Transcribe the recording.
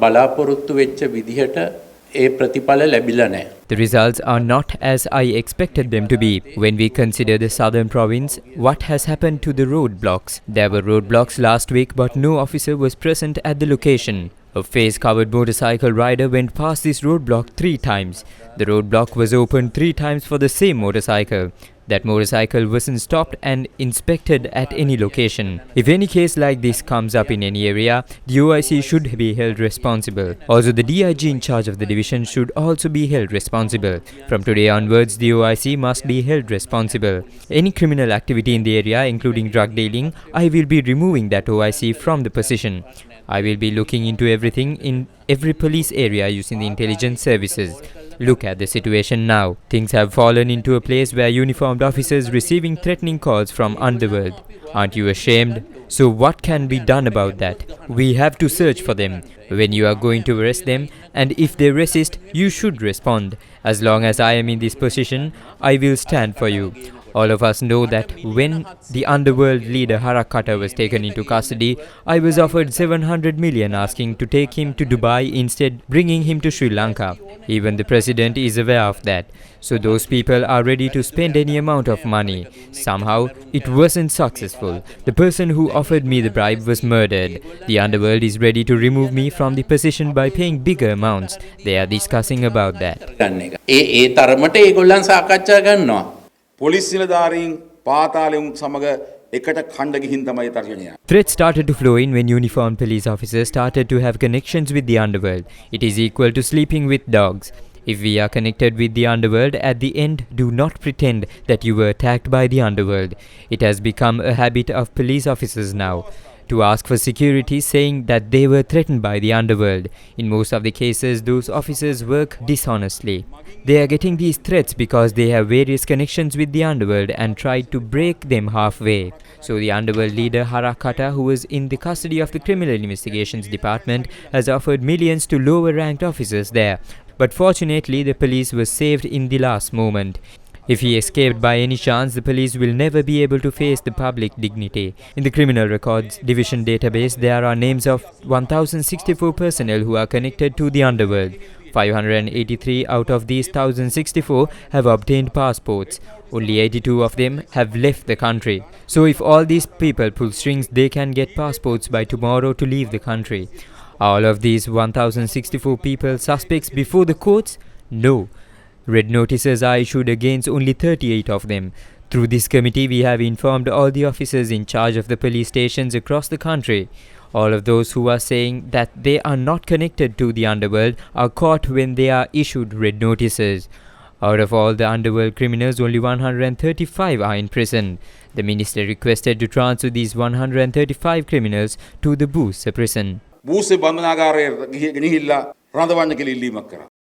බලාපොරොත්තු වෙච්ච විදිහට ඒ ප්‍රතිඵල ලැබිලා නැහැ. The results are not as I expected them to be. When we consider the southern province, what has happened to the roadblocks? There were roadblocks last week, but no officer was present at the location. A face-covered motorcycle rider went past this roadblock 3 times. The roadblock was opened 3 times for the same motorcycle. That motorcycle wasn't stopped and inspected at any location. If any case like this comes up in any area, the OIC should be held responsible. Also, the DIG in charge of the division should also be held responsible. From today onwards, the OIC must be held responsible. Any criminal activity in the area, including drug dealing, I will be removing that OIC from the position. I will be looking into everything in every police area using the intelligence services. Look at the situation now. Things have fallen into a place where uniformed officers receiving threatening calls from underworld. Aren't you ashamed? So what can be done about that? We have to search for them. When you are going to arrest them, and if they resist, you should respond. As long as I am in this position, I will stand for you. All of us know that when the underworld leader Harakata was taken into custody, I was offered 700 million asking to take him to Dubai, instead bringing him to Sri Lanka. Even the president is aware of that. So those people are ready to spend any amount of money. Somehow, it wasn't successful. The person who offered me the bribe was murdered. The underworld is ready to remove me from the position by paying bigger amounts. They are discussing about that. ඒ තරමට ඒගොල්ලන් සාකච්ඡා කරනවා. Police නිලධාරීන් පාතාලෙන් සමග එකට කණ්ඩ ගිහින් තමයි තර්ජනය. Threats started to flow in when uniformed police officers started to have connections with the underworld. It is equal to sleeping with dogs. If we are connected with the underworld, at the end, do not pretend that you were attacked by the underworld. It has become a habit of police officers now to ask for security, saying that they were threatened by the underworld. In most of the cases, those officers work dishonestly. They are getting these threats because they have various connections with the underworld and tried to break them halfway. So the underworld leader Harakata, who was in the custody of the Criminal Investigations Department, has offered millions to lower ranked officers there. But fortunately, the police was saved in the last moment. If he escaped by any chance, the police will never be able to face the public dignity. In the Criminal Records Division database, there are names of 1064 personnel who are connected to the underworld. 583 out of these 1064 have obtained passports. Only 82 of them have left the country. So if all these people pull strings, they can get passports by tomorrow to leave the country. All of these 1064 people suspects before the courts? No. Red notices are issued against only 38 of them. Through this committee, we have informed all the officers in charge of the police stations across the country. All of those who are saying that they are not connected to the underworld are caught when they are issued red notices. Out of all the underworld criminals, only 135 are in prison. The minister requested to transfer these 135 criminals to the Boosa prison. බූසේ බන්ධනාගාරයේ ගිහිල්ලා රඳවන්න කියලා ඉල්ලීමක් කරා.